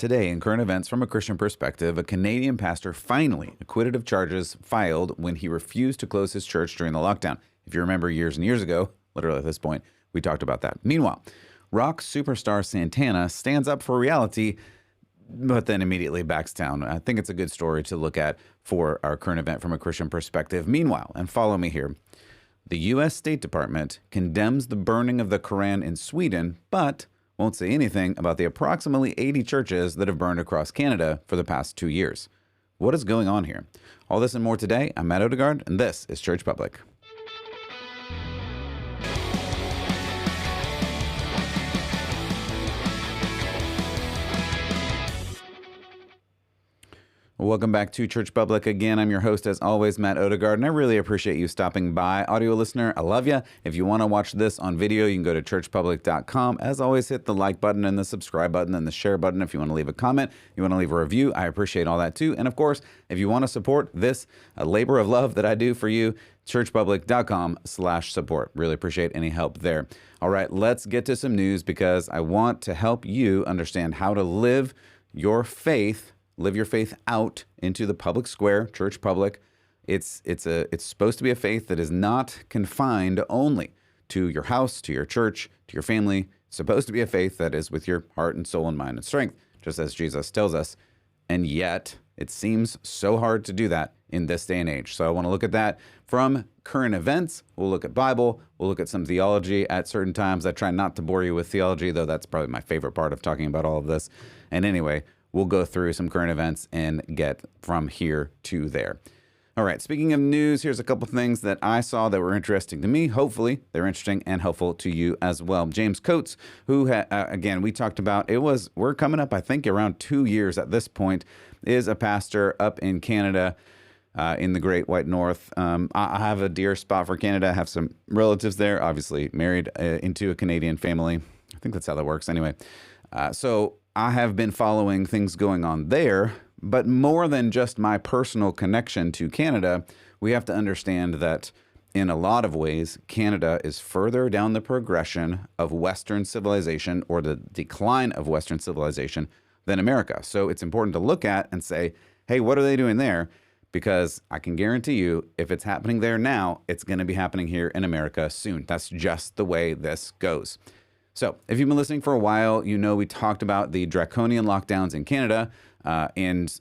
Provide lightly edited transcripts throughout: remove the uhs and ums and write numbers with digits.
Today, in current events from a Christian perspective, a Canadian pastor finally acquitted of charges filed when he refused to close his church during the lockdown. If you remember years and years ago, literally at this point, we talked about that. Meanwhile, rock superstar Santana stands up for reality, but then immediately backs down. I think it's a good story to look at for our current event from a Christian perspective. Meanwhile, and follow me here, the U.S. State Department condemns the burning of the Quran in Sweden, but won't say anything about the approximately 80 churches that have burned across Canada for the past 2 years. What is going on here? All this and more today. I'm Matt Odegaard, and this is Church Public. Welcome back to Church Public. Again, I'm your host, as always, Matt Odegaard, and I really appreciate you stopping by. Audio listener, I love you. If you want to watch this on video, you can go to churchpublic.com. As always, hit the like button and the subscribe button and the share button. If you want to leave a comment, you want to leave a review, I appreciate all that too. And of course, if you want to support this labor of love that I do for you, churchpublic.com/support. Really appreciate any help there. All right, let's get to some news because I want to help you understand how to live your faith out into the public square, Church Public. It's supposed to be a faith that is not confined only to your house, to your church, to your family. It's supposed to be a faith that is with your heart and soul and mind and strength, just as Jesus tells us. And yet, it seems so hard to do that in this day and age. So I want to look at that from current events. We'll look at Bible. We'll look at some theology at certain times. I try not to bore you with theology, though that's probably my favorite part of talking about all of this. And anyway, we'll go through some current events and get from here to there. All right, speaking of news, here's a couple things that I saw that were interesting to me. Hopefully, they're interesting and helpful to you as well. James Coates, who, again, we talked about, we're coming up, I think, around 2 years at this point, is a pastor up in Canada, in the Great White North. I have a dear spot for Canada. I have some relatives there, obviously married into a Canadian family. I think that's how that works anyway. So I have been following things going on there, but more than just my personal connection to Canada, we have to understand that in a lot of ways, Canada is further down the progression of Western civilization or the decline of Western civilization than America. So it's important to look at and say, hey, what are they doing there? Because I can guarantee you, if it's happening there now, it's going to be happening here in America soon. That's just the way this goes. So if you've been listening for a while, you know we talked about the draconian lockdowns in Canada and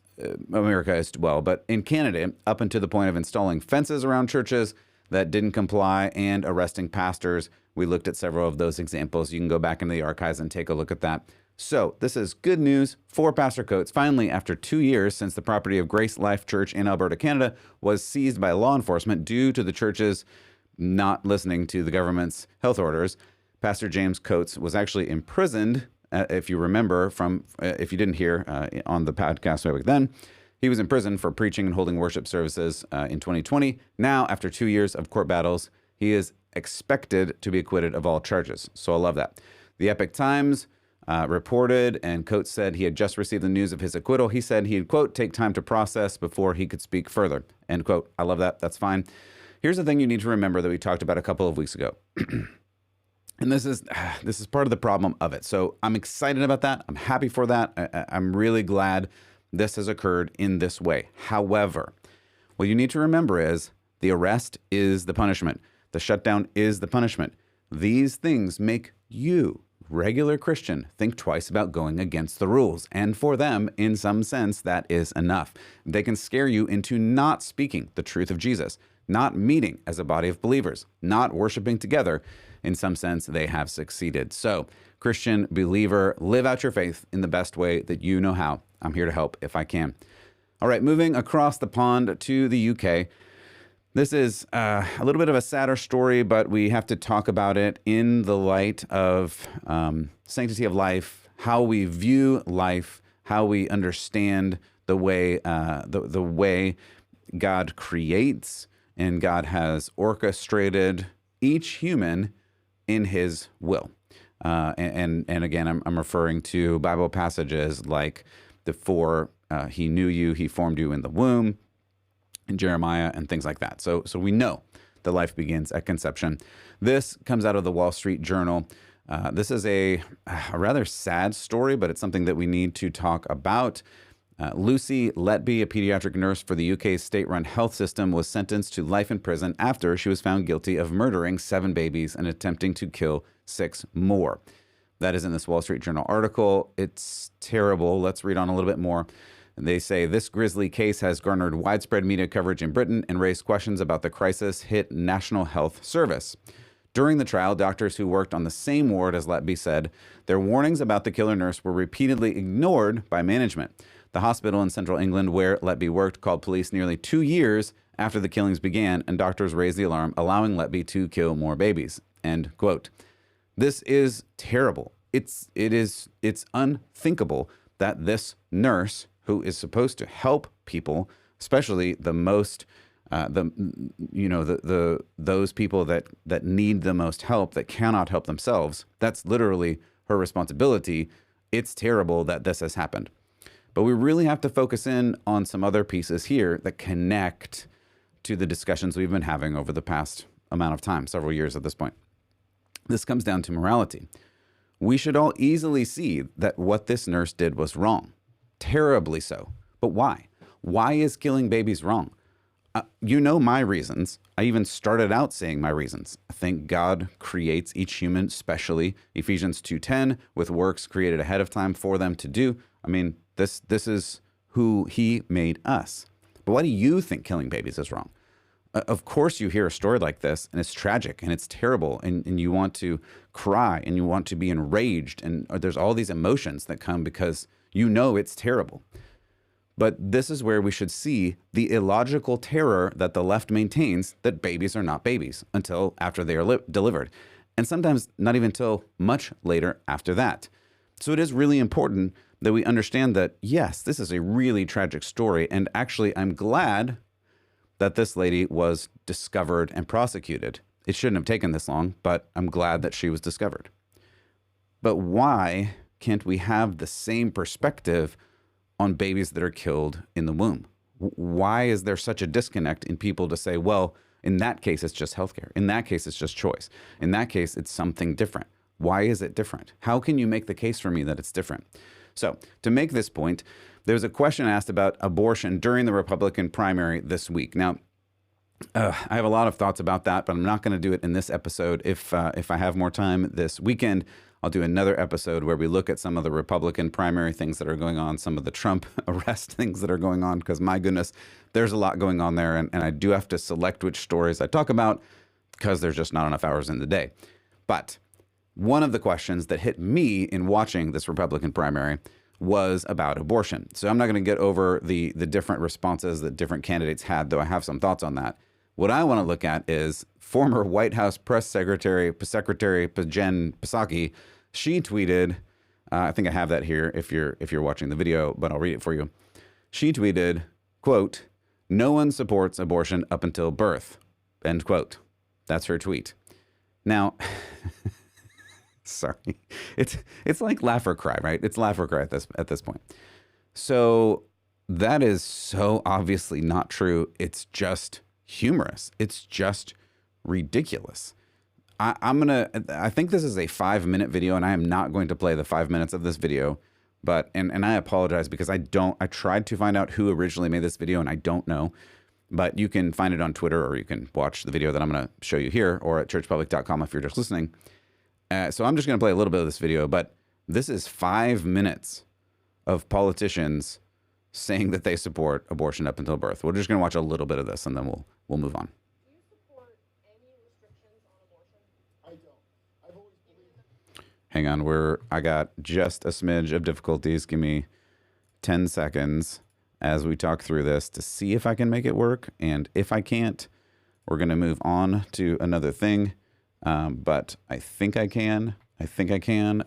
America as well. But in Canada, up until the point of installing fences around churches that didn't comply and arresting pastors, we looked at several of those examples. You can go back into the archives and take a look at that. So this is good news for Pastor Coates. Finally, after 2 years since the property of Grace Life Church in Alberta, Canada was seized by law enforcement due to the church's not listening to the government's health orders, Pastor James Coates was actually imprisoned, if you remember if you didn't hear on the podcast way back then, he was imprisoned for preaching and holding worship services in 2020. Now, after 2 years of court battles, he is expected to be acquitted of all charges. So I love that. The Epoch Times reported, and Coates said he had just received the news of his acquittal. He said he'd, quote, take time to process before he could speak further, end quote. I love that. That's fine. Here's the thing you need to remember that we talked about a couple of weeks ago. And this is part of the problem of it. So I'm excited about that. I'm happy for that. I'm really glad this has occurred in this way. However, what you need to remember is the arrest is the punishment. The shutdown is the punishment. These things make you, regular Christian, think twice about going against the rules. And for them, in some sense, that is enough. They can scare you into not speaking the truth of Jesus, not meeting as a body of believers, not worshiping together. In some sense, they have succeeded. So, Christian believer, live out your faith in the best way that you know how. I'm here to help if I can. All right, moving across the pond to the UK. This is a little bit of a sadder story, but we have to talk about it in the light of sanctity of life, how we view life, how we understand the way the way God creates and God has orchestrated each human in his will. And again, I'm referring to Bible passages like he knew you, he formed you in the womb, in Jeremiah and things like that. So we know that life begins at conception. This comes out of the Wall Street Journal. This is a rather sad story, but it's something that we need to talk about. Lucy Letby, a pediatric nurse for the UK's state-run health system, was sentenced to life in prison after she was found guilty of murdering 7 babies and attempting to kill 6 more. That is in this Wall Street Journal article. It's terrible. Let's read on a little bit more. They say this grisly case has garnered widespread media coverage in Britain and raised questions about the crisis hit National Health Service. During the trial, doctors who worked on the same ward as Letby said their warnings about the killer nurse were repeatedly ignored by management. The hospital in central England where Letby worked called police nearly 2 years after the killings began, and doctors raised the alarm, allowing Letby to kill more babies. End quote. This is terrible. It's unthinkable that this nurse, who is supposed to help people, especially the most, those people that need the most help, that cannot help themselves, that's literally her responsibility. It's terrible that this has happened. But we really have to focus in on some other pieces here that connect to the discussions we've been having over the past amount of time, several years at this point. This comes down to morality. We should all easily see that what this nurse did was wrong, terribly so. But why? Why is killing babies wrong? You know my reasons. I even started out saying my reasons. I think God creates each human specially. Ephesians 2:10, with works created ahead of time for them to do. I mean, this is who he made us. But why do you think killing babies is wrong? Of course you hear a story like this, and it's tragic, and it's terrible, and you want to cry, and you want to be enraged, and there's all these emotions that come because you know it's terrible. But this is where we should see the illogical terror that the left maintains that babies are not babies until after they are delivered, and sometimes not even until much later after that. So it is really important that we understand that, yes, this is a really tragic story, and actually I'm glad that this lady was discovered and prosecuted. It shouldn't have taken this long, but I'm glad that she was discovered. But why can't we have the same perspective on babies that are killed in the womb? Why is there such a disconnect in people to say, well, in that case, it's just healthcare. In that case, it's just choice. In that case, it's something different. Why is it different? How can you make the case for me that it's different? So to make this point, there's a question asked about abortion during the Republican primary this week. Now, I have a lot of thoughts about that, but I'm not going to do it in this episode. If I have more time this weekend, I'll do another episode where we look at some of the Republican primary things that are going on, some of the Trump arrest things that are going on, because my goodness, there's a lot going on there. And I do have to select which stories I talk about because there's just not enough hours in the day. But one of the questions that hit me in watching this Republican primary was about abortion. So I'm not going to get over the different responses that different candidates had, though I have some thoughts on that. What I want to look at is former White House Press Secretary Jen Psaki. She tweeted, I think I have that here if you're watching the video, but I'll read it for you. She tweeted, quote, "No one supports abortion up until birth," end quote. That's her tweet. Now, sorry, it's like laugh or cry, right? It's laugh or cry at this point. So that is so obviously not true. It's just humorous. It's just ridiculous. I think this is a 5-minute video, and I am not going to play the 5 minutes of this video, but and I apologize because I tried to find out who originally made this video, and I don't know. But you can find it on Twitter, or you can watch the video that I'm going to show you here, or at churchpublic.com if you're just listening. So I'm just going to play a little bit of this video, but this is 5 minutes of politicians saying that they support abortion up until birth. We're just going to watch a little bit of this, and then we'll move on. Do you support any restrictions on abortion? I don't. I've always believed. Hang on, I got just a smidge of difficulties. Give me 10 seconds as we talk through this to see if I can make it work. And if I can't, we're going to move on to another thing. But I think I can.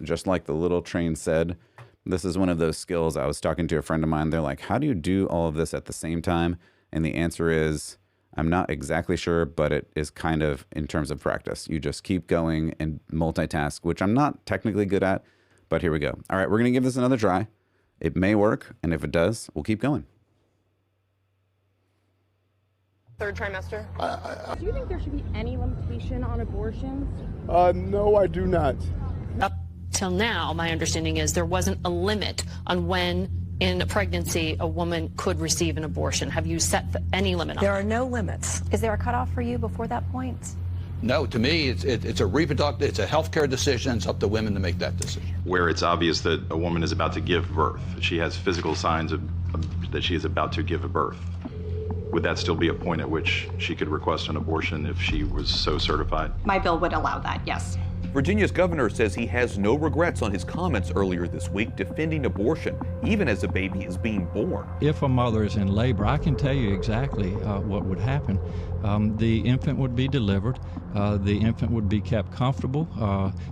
Just like the little train said, this is one of those skills. I was talking to a friend of mine. They're like, how do you do all of this at the same time? And the answer is, I'm not exactly sure, but it is kind of in terms of practice. You just keep going and multitask, which I'm not technically good at, but here we go. All right, we're going to give this another try. It may work, and if it does, we'll keep going. Third trimester? Do you think there should be any limitation on abortions? No, I do not. Up till now, my understanding is there wasn't a limit on when in a pregnancy a woman could receive an abortion. Have you set any limit on There are no limits. Is there a cutoff for you before that point? No, to me, it's a reproductive, it's a healthcare decision. It's up to women to make that decision. Where it's obvious that a woman is about to give birth, she has physical signs that she is about to give a birth. Would that still be a point at which she could request an abortion if she was so certified? My bill would allow that, yes. Virginia's governor says he has no regrets on his comments earlier this week defending abortion, even as a baby is being born. If a mother is in labor, I can tell you exactly what would happen. The infant would be delivered. The infant would be kept comfortable.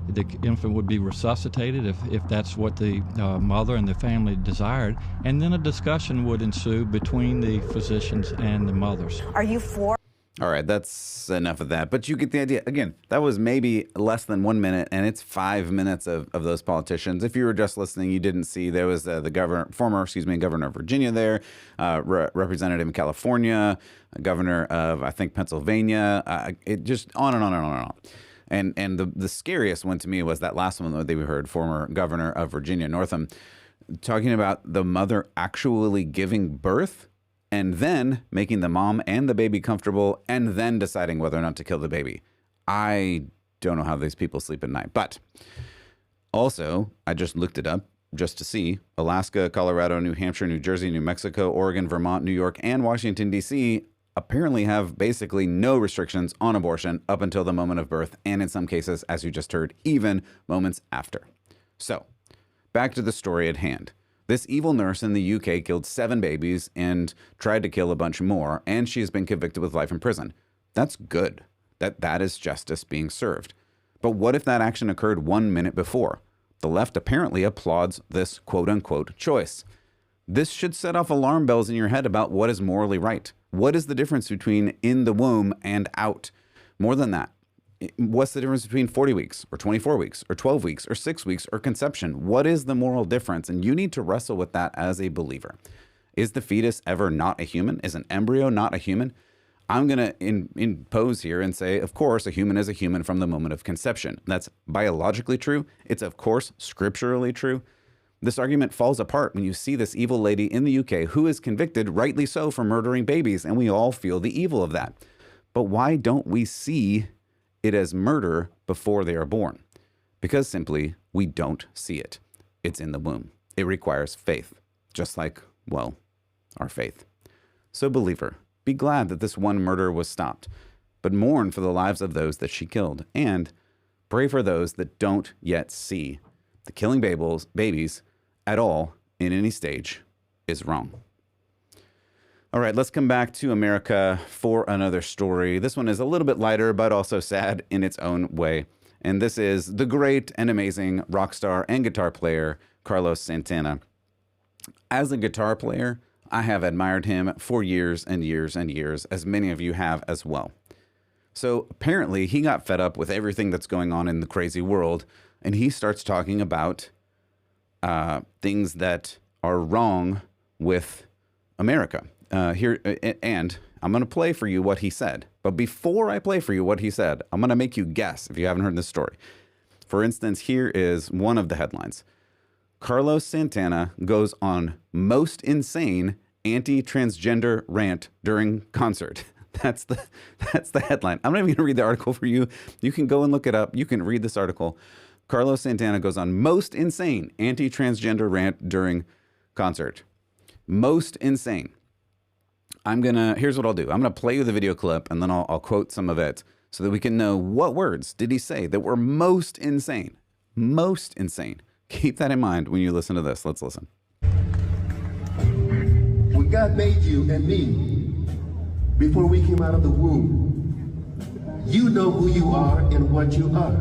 The infant would be resuscitated if that's what the mother and the family desired. And then a discussion would ensue between the physicians and the mothers. Are you for? All right, that's enough of that. But you get the idea. Again, that was maybe less than 1 minute, and it's 5 minutes of those politicians. If you were just listening, you didn't see there was the former governor of Virginia there, representative in California, governor of, I think, Pennsylvania. It just on and on and on and on. And the scariest one to me was that last one that we heard, former governor of Virginia, Northam, talking about the mother actually giving birth and then making the mom and the baby comfortable, and then deciding whether or not to kill the baby. I don't know how these people sleep at night. But also, I just looked it up just to see. Alaska, Colorado, New Hampshire, New Jersey, New Mexico, Oregon, Vermont, New York, and Washington, D.C. apparently have basically no restrictions on abortion up until the moment of birth, and in some cases, as you just heard, even moments after. So, back to the story at hand. This evil nurse in the UK killed 7 babies and tried to kill a bunch more, and she has been convicted with life in prison. That's good. That is justice being served. But what if that action occurred 1 minute before? The left apparently applauds this quote-unquote choice. This should set off alarm bells in your head about what is morally right. What is the difference between in the womb and out? More than that, what's the difference between 40 weeks or 24 weeks or 12 weeks or 6 weeks or conception? What is the moral difference? And you need to wrestle with that as a believer. Is the fetus ever not a human? Is an embryo not a human? I'm going to impose here and say, of course, a human is a human from the moment of conception. That's biologically true. It's, of course, scripturally true. This argument falls apart when you see this evil lady in the UK who is convicted, rightly so, for murdering babies, and we all feel the evil of that. But why don't we see it as murder before they are born? Because simply, we don't see it. It's in the womb. It requires faith, just like, well, our faith. So, believer, be glad that this one murder was stopped, but mourn for the lives of those that she killed, and pray for those that don't yet see. The killing babies at all in any stage is wrong. All right, let's come back to America for another story. This one is a little bit lighter, but also sad in its own way. And this is the great and amazing rock star and guitar player, Carlos Santana. As a guitar player, I have admired him for years and years and years, as many of you have as well. So apparently he got fed up with everything that's going on in the crazy world, and he starts talking about things that are wrong with America. And I'm going to play for you what he said. But before I play for you what he said, I'm going to make you guess if you haven't heard this story. For instance, here is one of the headlines. Carlos Santana goes on most insane anti-transgender rant during concert. That's the headline. I'm not even going to read the article for you. You can go and look it up. You can read this article. Carlos Santana goes on most insane anti-transgender rant during concert. Most insane. Here's what I'll do. I'm going to play you the video clip, and then I'll quote some of it so that we can know what words did he say that were most insane. Most insane. Keep that in mind when you listen to this. Let's listen. When God made you and me, before we came out of the womb, you know who you are and what you are.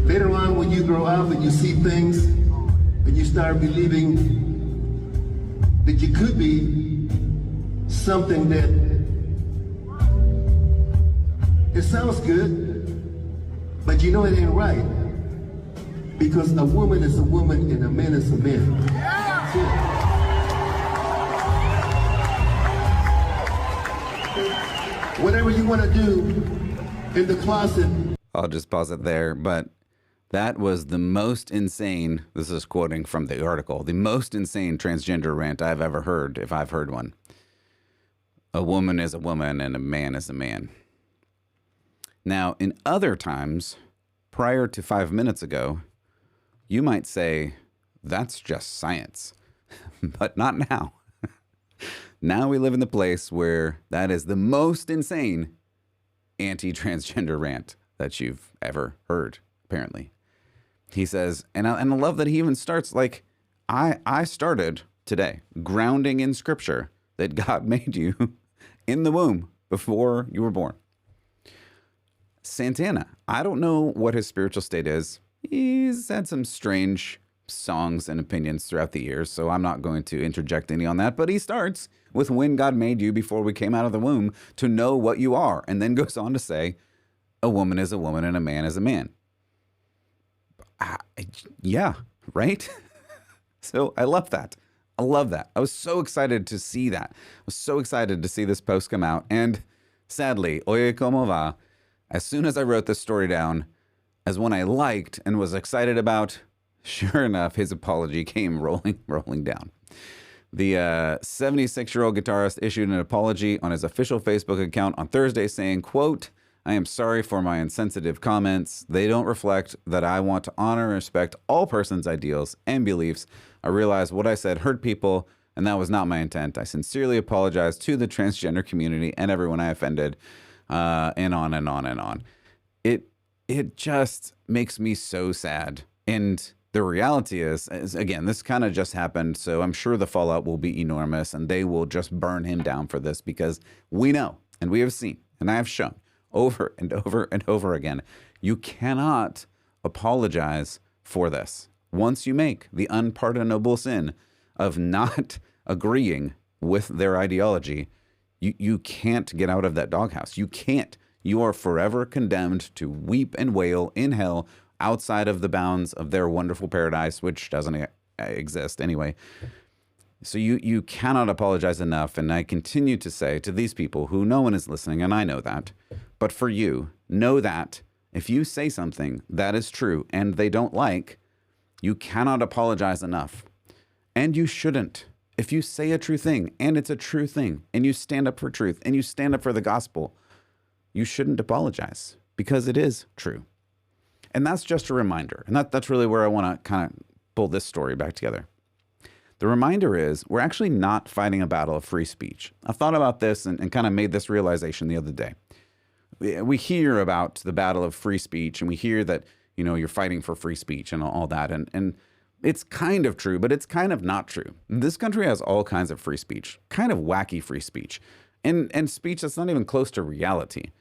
Later on, when you grow up and you see things, and you start believing that you could be something that it sounds good, but you know it ain't right. Because a woman is a woman and a man is a man. That's it. Whatever you want to do, in the closet. I'll just pause it there. But that was the most insane, this is quoting from the article, the most insane transgender rant I've ever heard, if I've heard one. A woman is a woman and a man is a man. Now, in other times, prior to 5 minutes ago, you might say, that's just science. But not now. Now we live in the place where that is the most insane anti-transgender rant that you've ever heard, apparently. He says, and I love that he even starts like, I started today grounding in scripture that God made you in the womb before you were born. Santana, I don't know what his spiritual state is. He's had some strange songs and opinions throughout the years, so I'm not going to interject any on that. But he starts with when God made you before we came out of the womb to know what you are, and then goes on to say, a woman is a woman and a man is a man. Yeah, right? So I love that. I love that. I was so excited to see that. I was so excited to see this post come out. And sadly, oye como va, as soon as I wrote this story down as one I liked and was excited about, sure enough, his apology came rolling down. The 76-year-old guitarist issued an apology on his official Facebook account on Thursday saying, quote, I am sorry for my insensitive comments. They don't reflect that I want to honor and respect all persons' ideals and beliefs. I realize what I said hurt people, and that was not my intent. I sincerely apologize to the transgender community and everyone I offended, and on and on and on. It just makes me so sad. And the reality is again, this kind of just happened, so I'm sure the fallout will be enormous, and they will just burn him down for this, because we know, and we have seen, and I have shown over and over and over again, you cannot apologize for this. Once you make the unpardonable sin of not agreeing with their ideology, you can't get out of that doghouse. You can't. You are forever condemned to weep and wail in hell outside of the bounds of their wonderful paradise, which doesn't exist anyway. So you cannot apologize enough. And I continue to say to these people who no one is listening, and I know that, but for you, know that if you say something that is true and they don't like, you cannot apologize enough. And you shouldn't. If you say a true thing and it's a true thing and you stand up for truth and you stand up for the gospel, you shouldn't apologize because it is true. And that's just a reminder. And that's really where I want to kind of pull this story back together. The reminder is we're actually not fighting a battle of free speech. I thought about this and kind of made this realization the other day. We hear about the battle of free speech, and we hear that, you know, you're fighting for free speech and all that. And it's kind of true, but it's kind of not true. This country has all kinds of free speech, kind of wacky free speech, and speech that's not even close to reality.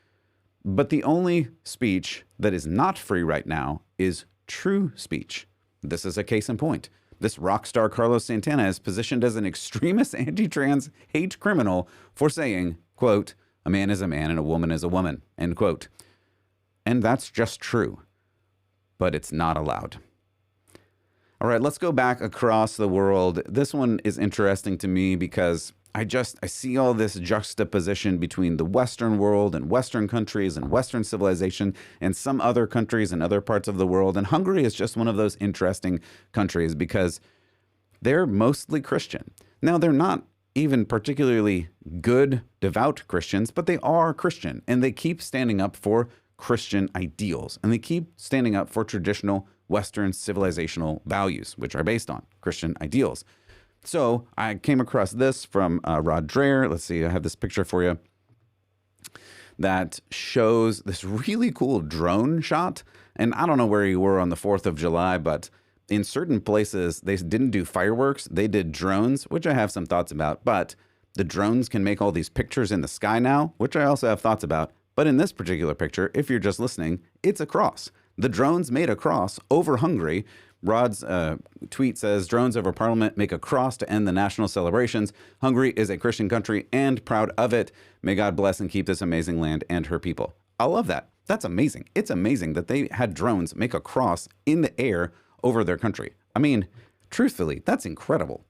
But the only speech that is not free right now is true speech. This is a case in point. This rock star Carlos Santana is positioned as an extremist anti-trans hate criminal for saying, quote, a man is a man and a woman is a woman, end quote. And that's just true, but it's not allowed. All right, let's go back across the world. This one is interesting to me because I see all this juxtaposition between the Western world and Western countries and Western civilization and some other countries and other parts of the world. And Hungary is just one of those interesting countries because they're mostly Christian. Now, they're not even particularly good, devout Christians, but they are Christian, and they keep standing up for Christian ideals, and they keep standing up for traditional Western civilizational values, which are based on Christian ideals. So I came across this from Rod Dreher. Let's see, I have this picture for you that shows this really cool drone shot. And I don't know where you were on the 4th of July, but in certain places, they didn't do fireworks. They did drones, which I have some thoughts about. But the drones can make all these pictures in the sky now, which I also have thoughts about. But in this particular picture, if you're just listening, it's a cross. The drones made a cross over Hungary. Rod's tweet says, drones over parliament make a cross to end the national celebrations. Hungary is a Christian country and proud of it. May God bless and keep this amazing land and her people. I love that. That's amazing. It's amazing that they had drones make a cross in the air over their country. I mean, truthfully, that's incredible.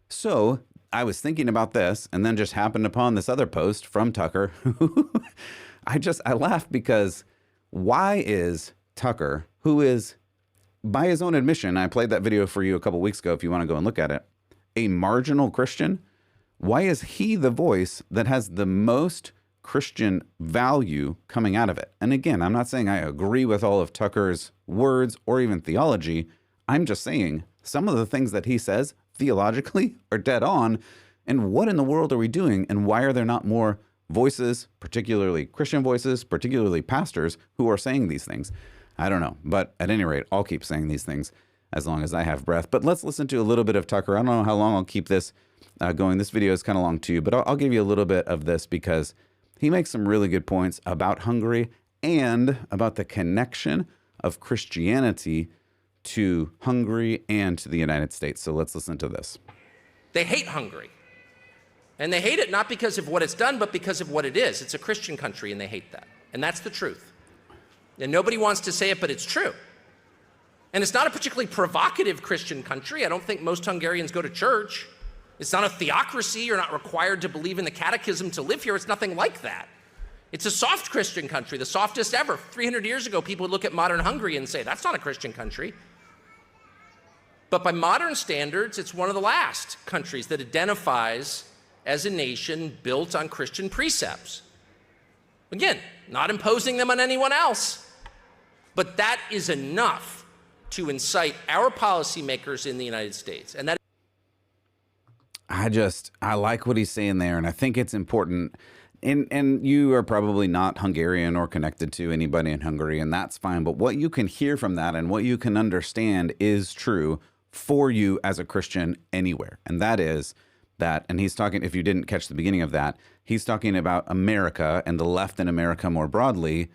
So I was thinking about this and then just happened upon this other post from Tucker. I laughed because why is Tucker, who is, by his own admission, I played that video for you a couple weeks ago if you want to go and look at it, a marginal Christian, why is he the voice that has the most Christian value coming out of it? And again, I'm not saying I agree with all of Tucker's words or even theology. I'm just saying some of the things that he says theologically are dead on. And what in the world are we doing? And why are there not more voices, particularly Christian voices, particularly pastors, who are saying these things? I don't know. But at any rate, I'll keep saying these things as long as I have breath. But let's listen to a little bit of Tucker. I don't know how long I'll keep this going. This video is kind of long too, but I'll give you a little bit of this because he makes some really good points about Hungary and about the connection of Christianity to Hungary and to the United States. So let's listen to this. They hate Hungary. And they hate it not because of what it's done, but because of what it is. It's a Christian country, and they hate that. And that's the truth. And nobody wants to say it, but it's true. And it's not a particularly provocative Christian country. I don't think most Hungarians go to church. It's not a theocracy. You're not required to believe in the catechism to live here. It's nothing like that. It's a soft Christian country, the softest ever. 300 years ago, people would look at modern Hungary and say, that's not a Christian country. But by modern standards, it's one of the last countries that identifies as a nation built on Christian precepts. Again, not imposing them on anyone else. But that is enough to incite our policymakers in the United States. And that I like what he's saying there, and I think it's important. And you are probably not Hungarian or connected to anybody in Hungary, and that's fine. But what you can hear from that and what you can understand is true for you as a Christian anywhere. And that is that, and he's talking, if you didn't catch the beginning of that, he's talking about America and the left in America more broadly,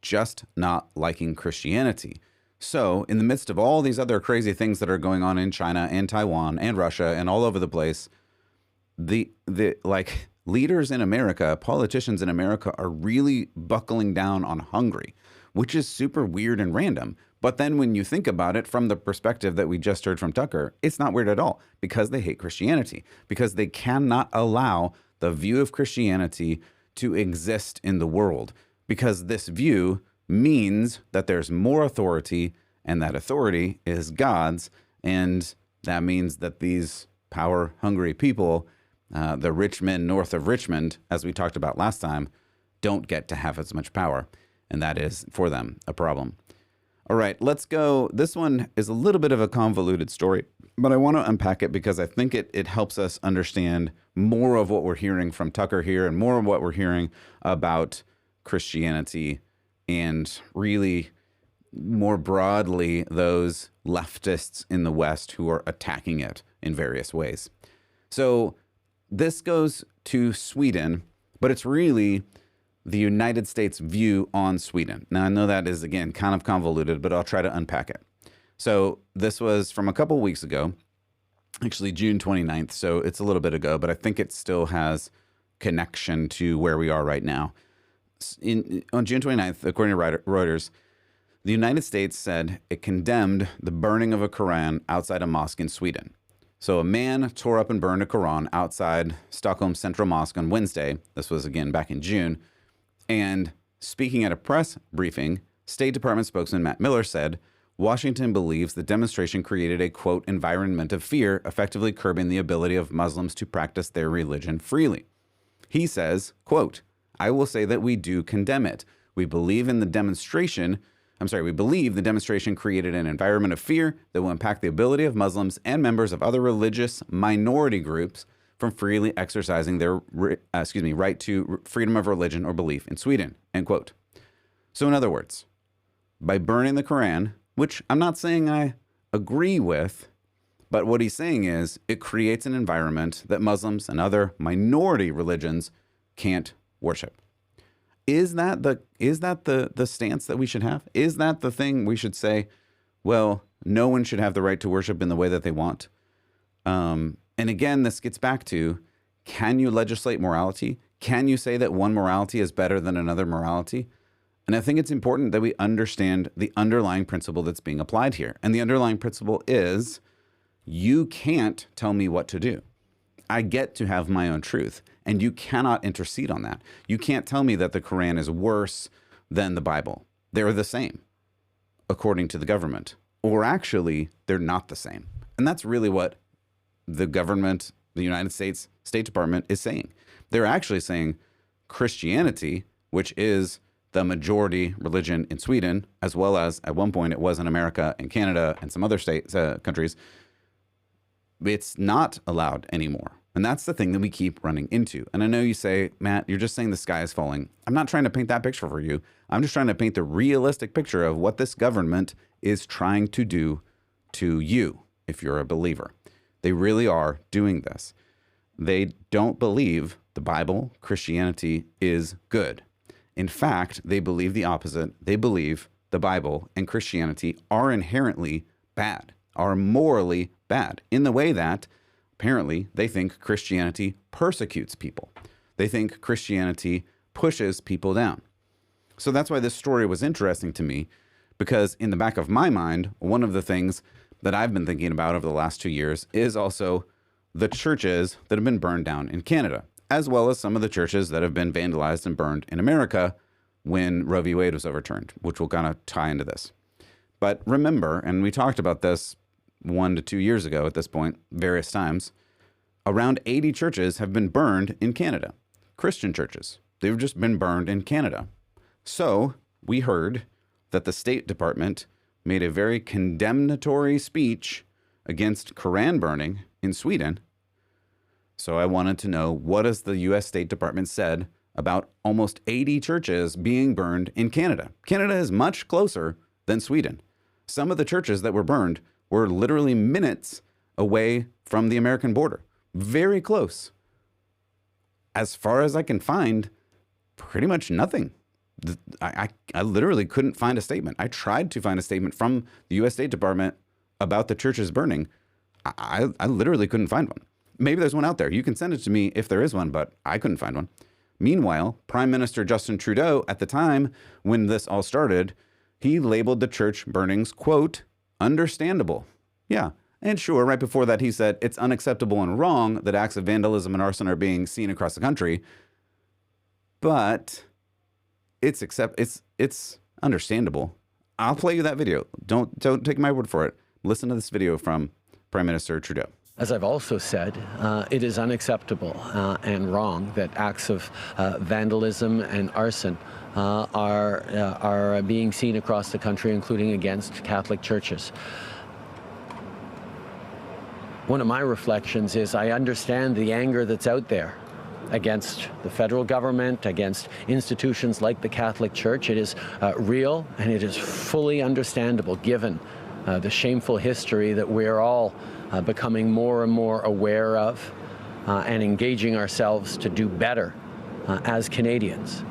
just not liking Christianity. So in the midst of all these other crazy things that are going on in China and Taiwan and Russia and all over the place, the like leaders in America, politicians in America are really buckling down on Hungary, which is super weird and random. But then when you think about it from the perspective that we just heard from Tucker, it's not weird at all because they hate Christianity, because they cannot allow the view of Christianity to exist in the world, because this view means that there's more authority, and that authority is God's. And that means that these power-hungry people, the rich men north of Richmond, as we talked about last time, don't get to have as much power. And that is, for them, a problem. All right, let's go. This one is a little bit of a convoluted story, but I want to unpack it because I think it helps us understand more of what we're hearing from Tucker here and more of what we're hearing about Christianity and really more broadly those leftists in the West who are attacking it in various ways. So this goes to Sweden, but it's really the United States view on Sweden. Now, I know that is, again, kind of convoluted, but I'll try to unpack it. So this was from a couple weeks ago, actually June 29th, so it's a little bit ago, but I think it still has connection to where we are right now. On June 29th, according to Reuters, the United States said it condemned the burning of a Quran outside a mosque in Sweden. So a man tore up and burned a Quran outside Stockholm's Central Mosque on Wednesday. This was, again, back in June. And speaking at a press briefing, State Department spokesman Matt Miller said, Washington believes the demonstration created a, quote, environment of fear, effectively curbing the ability of Muslims to practice their religion freely. He says, quote, I will say that we do condemn it. We believe the demonstration created an environment of fear that will impact the ability of Muslims and members of other religious minority groups from freely exercising their right to freedom of religion or belief in Sweden, end quote. So in other words, by burning the Quran, which I'm not saying I agree with, but what he's saying is it creates an environment that Muslims and other minority religions can't worship. Is that the stance that we should have? Is that the thing we should say, well, no one should have the right to worship in the way that they want? And again, this gets back to, can you legislate morality? Can you say that one morality is better than another morality? And I think it's important that we understand the underlying principle that's being applied here. And the underlying principle is, you can't tell me what to do. I get to have my own truth, and you cannot intercede on that. You can't tell me that the Quran is worse than the Bible. they're the same, according to the government. Or actually, they're not the same. And that's really what the government, the United States State Department, is saying. They're actually saying Christianity, which is the majority religion in Sweden, as well as at one point it was in America and Canada and some other states, countries, it's not allowed anymore. And that's the thing that we keep running into. And I know you say, Matt, you're just saying the sky is falling. I'm not trying to paint that picture for you. I'm just trying to paint the realistic picture of what this government is trying to do to you if you're a believer. They really are doing this. They don't believe the Bible, Christianity, is good. In fact, they believe the opposite. They believe the Bible and Christianity are inherently bad, are morally bad, in the way that apparently they think Christianity persecutes people. They think Christianity pushes people down. So that's why this story was interesting to me, because in the back of my mind, one of the things that I've been thinking about over the last 2 years is also the churches that have been burned down in Canada, as well as some of the churches that have been vandalized and burned in America when Roe v. Wade was overturned, which will kind of tie into this. But remember, and we talked about this 1 to 2 years ago at this point, various times, around 80 churches have been burned in Canada. Christian churches. They've just been burned in Canada. So we heard that the State Department made a very condemnatory speech against Quran burning in Sweden. So I wanted to know, what has the U.S. State Department said about almost 80 churches being burned in Canada? Canada is much closer than Sweden. Some of the churches that were burned were literally minutes away from the American border. Very close. As far as I can find, pretty much nothing. I literally couldn't find a statement. I tried to find a statement from the U.S. State Department about the churches burning. I literally couldn't find one. Maybe there's one out there. You can send it to me if there is one, but I couldn't find one. Meanwhile, Prime Minister Justin Trudeau, at the time when this all started, he labeled the church burnings, quote, understandable. Yeah. And sure, right before that, he said it's unacceptable and wrong that acts of vandalism and arson are being seen across the country. But it's understandable. I'll play you that video. Don't take my word for it. Listen to this video from Prime Minister Trudeau. As I've also said, it is unacceptable and wrong that acts of vandalism and arson are being seen across the country, including against Catholic churches. One of my reflections is I understand the anger that's out there against the federal government, against institutions like the Catholic Church. It is real and it is fully understandable given the shameful history that we're all becoming more and more aware of and engaging ourselves to do better as Canadians.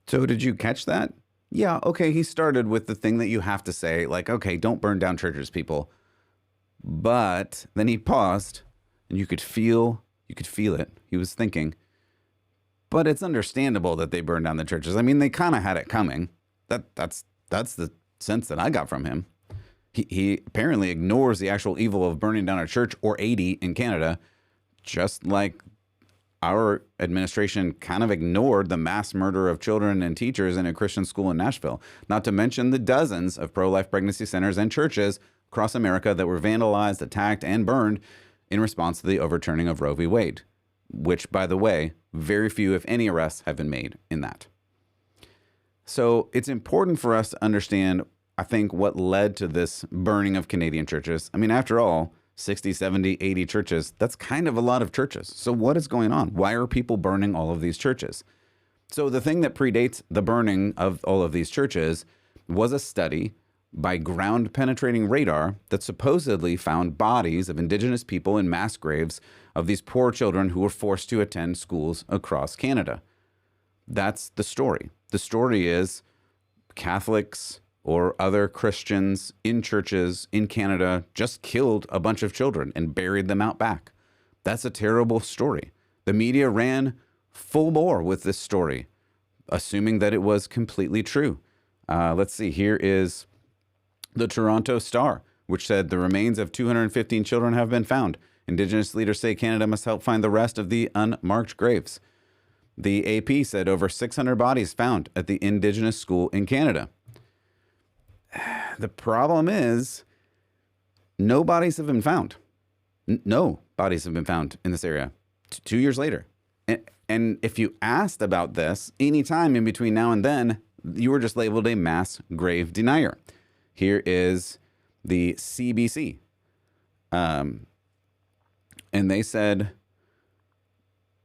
So did you catch that? Yeah, okay, he started with the thing that you have to say, like, okay, don't burn down churches, people. But then he paused and you could feel it. He was thinking, but it's understandable that they burned down the churches. I mean, they kind of had it coming. That's the sense that I got from him. He apparently ignores the actual evil of burning down a church or 80 in Canada, just like our administration kind of ignored the mass murder of children and teachers in a Christian school in Nashville, not to mention the dozens of pro-life pregnancy centers and churches across America that were vandalized, attacked, and burned in response to the overturning of Roe v. Wade, which, by the way, very few, if any, arrests have been made in that. So it's important for us to understand, I think, what led to this burning of Canadian churches. I mean, after all, 60, 70, 80 churches, that's kind of a lot of churches. So what is going on? Why are people burning all of these churches? So the thing that predates the burning of all of these churches was a study by ground-penetrating radar that supposedly found bodies of Indigenous people in mass graves of these poor children who were forced to attend schools across Canada. That's the story. The story is Catholics or other Christians in churches in Canada just killed a bunch of children and buried them out back. That's a terrible story. The media ran full bore with this story, assuming that it was completely true. Let's see, here is the Toronto Star, which said the remains of 215 children have been found. Indigenous leaders say Canada must help find the rest of the unmarked graves. The AP said over 600 bodies found at the Indigenous school in Canada. The problem is no bodies have been found. No bodies have been found in this area 2 years later. And if you asked about this any time in between now and then, you were just labeled a mass grave denier. Here is the CBC. And they said,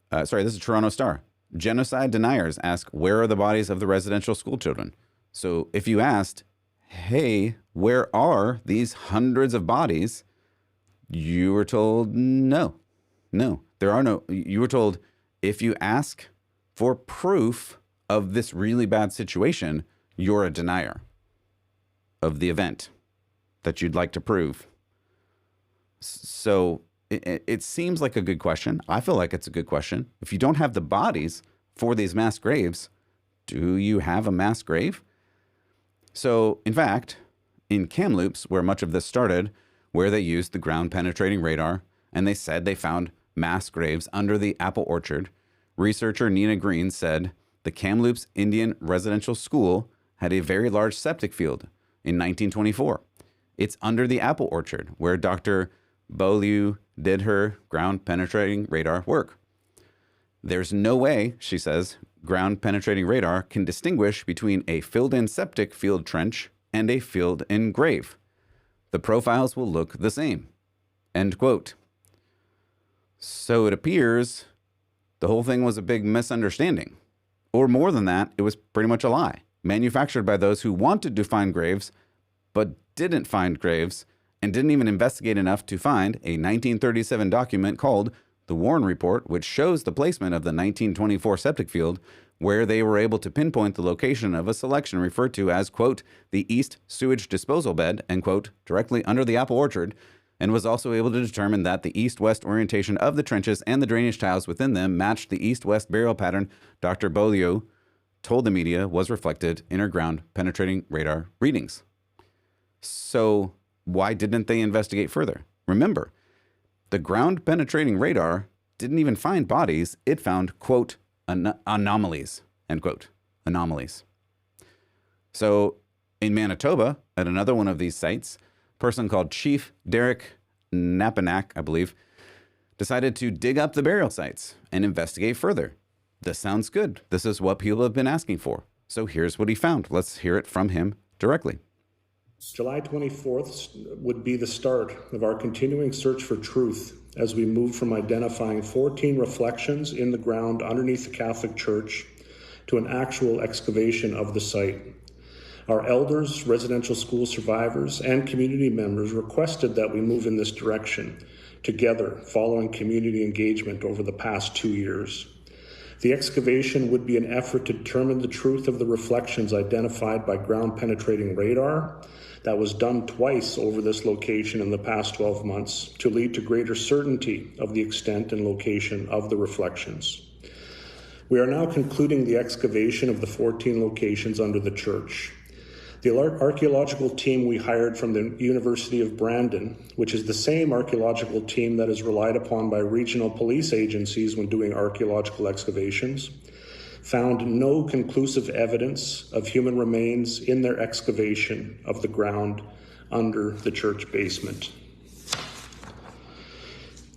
this is Toronto Star. Genocide deniers ask, where are the bodies of the residential school children? So if you asked, hey, where are these hundreds of bodies? You were told, no, there are no. You were told, if you ask for proof of this really bad situation, you're a denier of the event that you'd like to prove. So it seems like a good question. I feel like it's a good question. If you don't have the bodies for these mass graves, do you have a mass grave? So, in fact, in Kamloops, where much of this started, where they used the ground-penetrating radar, and they said they found mass graves under the apple orchard, researcher Nina Green said the Kamloops Indian Residential School had a very large septic field in 1924. It's under the apple orchard, where Dr. Beaulieu did her ground-penetrating radar work. There's no way, she says, ground-penetrating radar can distinguish between a filled-in septic field trench and a filled-in grave. The profiles will look the same. End quote. So it appears the whole thing was a big misunderstanding. Or more than that, it was pretty much a lie, manufactured by those who wanted to find graves, but didn't find graves, and didn't even investigate enough to find a 1937 document called the Warren Report, which shows the placement of the 1924 septic field, where they were able to pinpoint the location of a selection referred to as, quote, the East Sewage Disposal Bed, end quote, directly under the apple orchard, and was also able to determine that the east-west orientation of the trenches and the drainage tiles within them matched the east-west burial pattern Dr. Beaulieu told the media was reflected in her ground-penetrating radar readings. So why didn't they investigate further? Remember, the ground-penetrating radar didn't even find bodies. It found, quote, anomalies, end quote, anomalies. So in Manitoba, at another one of these sites, a person called Chief Derek Napanak, I believe, decided to dig up the burial sites and investigate further. This sounds good. This is what people have been asking for. So here's what he found. Let's hear it from him directly. July 24th would be the start of our continuing search for truth as we move from identifying 14 reflections in the ground underneath the Catholic Church to an actual excavation of the site. Our elders, residential school survivors, and community members requested that we move in this direction together following community engagement over the past 2 years. The excavation would be an effort to determine the truth of the reflections identified by ground-penetrating radar that was done twice over this location in the past 12 months to lead to greater certainty of the extent and location of the reflections. We are now concluding the excavation of the 14 locations under the church. The archaeological team we hired from the University of Brandon, which is the same archaeological team that is relied upon by regional police agencies when doing archaeological excavations, found no conclusive evidence of human remains in their excavation of the ground under the church basement.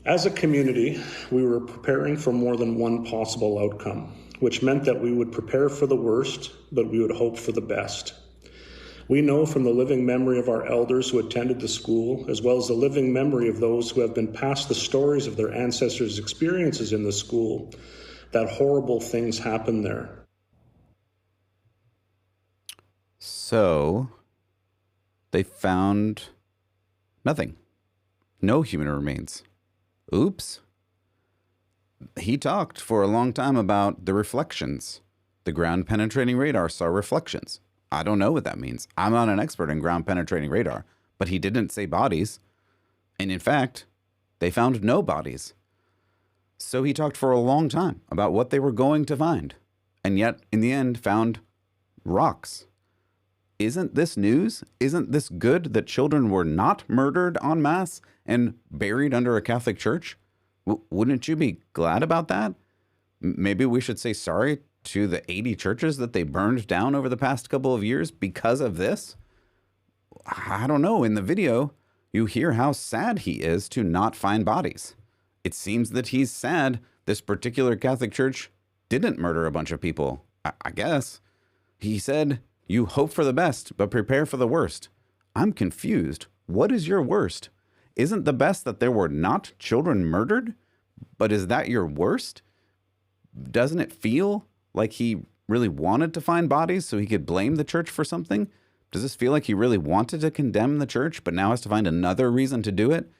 As a community, we were preparing for more than one possible outcome, which meant that we would prepare for the worst, but we would hope for the best. We know from the living memory of our elders who attended the school, as well as the living memory of those who have been passed the stories of their ancestors' experiences in the school, that horrible things happen there. So they found nothing. No human remains. Oops. He talked for a long time about the reflections. The ground-penetrating radar saw reflections. I don't know what that means. I'm not an expert in ground-penetrating radar, but he didn't say bodies. And in fact, they found no bodies. So he talked for a long time about what they were going to find, and yet in the end found rocks. Isn't this news? Isn't this good that children were not murdered en masse and buried under a Catholic church? Wouldn't you be glad about that? Maybe we should say sorry to the 80 churches that they burned down over the past couple of years because of this. I don't know. In the video, you hear how sad he is to not find bodies. It seems that he's sad this particular Catholic church didn't murder a bunch of people. I guess. He said, you hope for the best, but prepare for the worst. I'm confused. What is your worst? Isn't the best that there were not children murdered? But is that your worst? Doesn't it feel like he really wanted to find bodies so he could blame the church for something? Does this feel like he really wanted to condemn the church, but now has to find another reason to do it?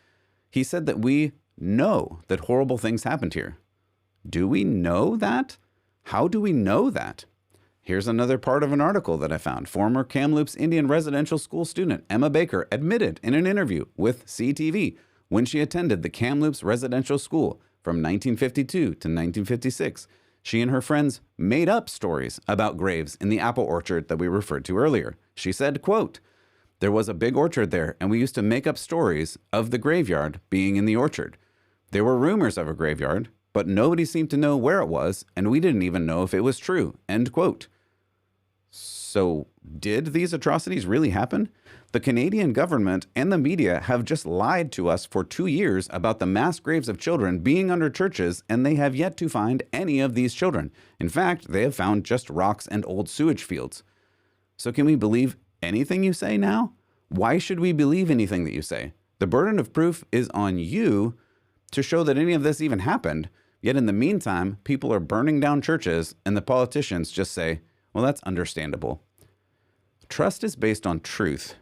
He said that we know that horrible things happened here. Do we know that? How do we know that? Here's another part of an article that I found. Former Kamloops Indian residential school student Emma Baker admitted in an interview with CTV when she attended the Kamloops residential school from 1952 to 1956. She and her friends made up stories about graves in the apple orchard that we referred to earlier. She said, quote, there was a big orchard there, and we used to make up stories of the graveyard being in the orchard. There were rumors of a graveyard, but nobody seemed to know where it was, and we didn't even know if it was true, end quote. So did these atrocities really happen? The Canadian government and the media have just lied to us for 2 years about the mass graves of children being under churches, and they have yet to find any of these children. In fact, they have found just rocks and old sewage fields. So can we believe anything you say now? Why should we believe anything that you say? The burden of proof is on you to show that any of this even happened. Yet in the meantime, people are burning down churches, and the politicians just say, well, that's understandable. Trust is based on truth.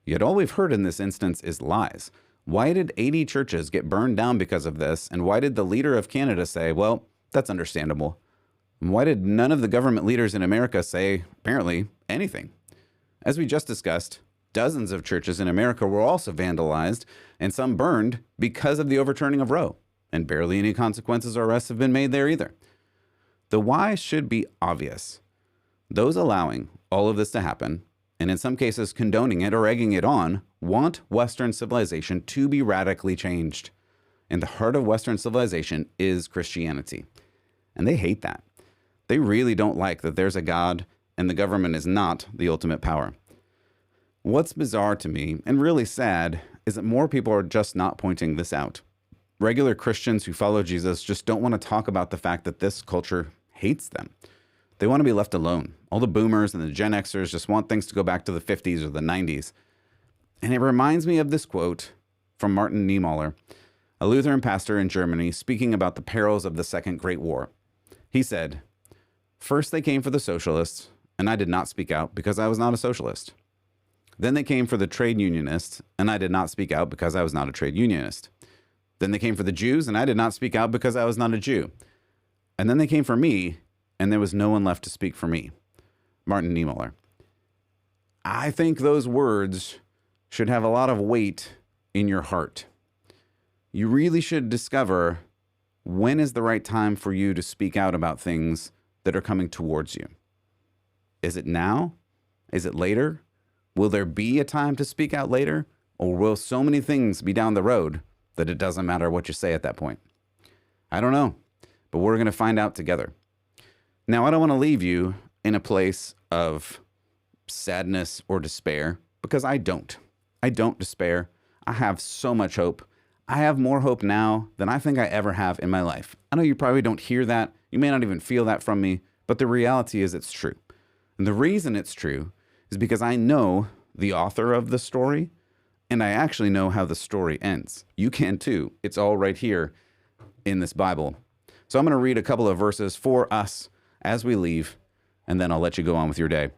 Yet all we've heard in this instance is lies. Why did 80 churches get burned down because of this? And why did the leader of Canada say, well, that's understandable? And why did none of the government leaders in America say, apparently, anything? As we just discussed, dozens of churches in America were also vandalized and some burned because of the overturning of Roe. And barely any consequences or arrests have been made there either. The why should be obvious. Those allowing all of this to happen, and in some cases condoning it or egging it on, want Western civilization to be radically changed. And the heart of Western civilization is Christianity. And they hate that. They really don't like that there's a God and the government is not the ultimate power. What's bizarre to me, and really sad, is that more people are just not pointing this out. Regular Christians who follow Jesus just don't want to talk about the fact that this culture hates them. They want to be left alone. All the boomers and the Gen Xers just want things to go back to the 50s or the 90s. And it reminds me of this quote from Martin Niemöller, a Lutheran pastor in Germany, speaking about the perils of the Second Great War. He said, first they came for the socialists, and I did not speak out because I was not a socialist. Then they came for the trade unionists, and I did not speak out because I was not a trade unionist. Then they came for the Jews, and I did not speak out because I was not a Jew. And then they came for me, and there was no one left to speak for me. Martin Niemöller. I think those words should have a lot of weight in your heart. You really should discover when is the right time for you to speak out about things that are coming towards you. Is it now? Is it later? Will there be a time to speak out later? Or will so many things be down the road that it doesn't matter what you say at that point? I don't know, but we're going to find out together. Now, I don't want to leave you in a place of sadness or despair, because I don't. I don't despair. I have so much hope. I have more hope now than I think I ever have in my life. I know you probably don't hear that. You may not even feel that from me, but the reality is it's true. And the reason it's true is because I know the author of the story, and I actually know how the story ends. You can too. It's all right here in this Bible. So I'm going to read a couple of verses for us as we leave, and then I'll let you go on with your day.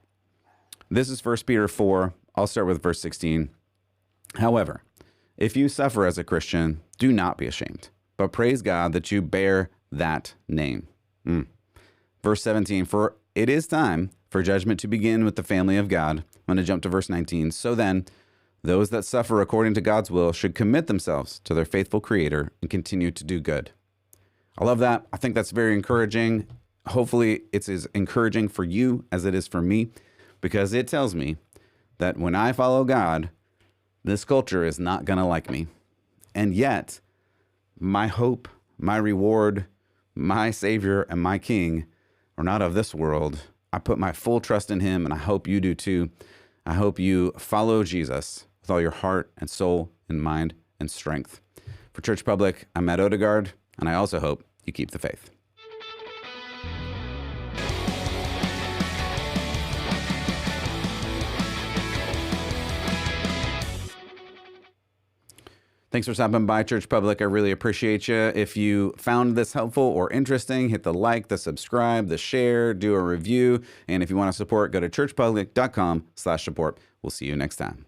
This is 1 Peter 4. I'll start with verse 16. However, if you suffer as a Christian, do not be ashamed, but praise God that you bear that name. Verse 17, for it is time for judgment to begin with the family of God. I'm going to jump to verse 19. So then, those that suffer according to God's will should commit themselves to their faithful Creator and continue to do good. I love that. I think that's very encouraging. Hopefully it's as encouraging for you as it is for me, because it tells me that when I follow God, this culture is not going to like me. And yet, my hope, my reward, my Savior and my King are not of this world. I put my full trust in him, and I hope you do too. I hope you follow Jesus with all your heart and soul and mind and strength. For Church Public, I'm Matt Odegaard, and I also hope you keep the faith. Thanks for stopping by, Church Public. I really appreciate you. If you found this helpful or interesting, hit the like, the subscribe, the share, do a review. And if you want to support, go to churchpublic.com/support. We'll see you next time.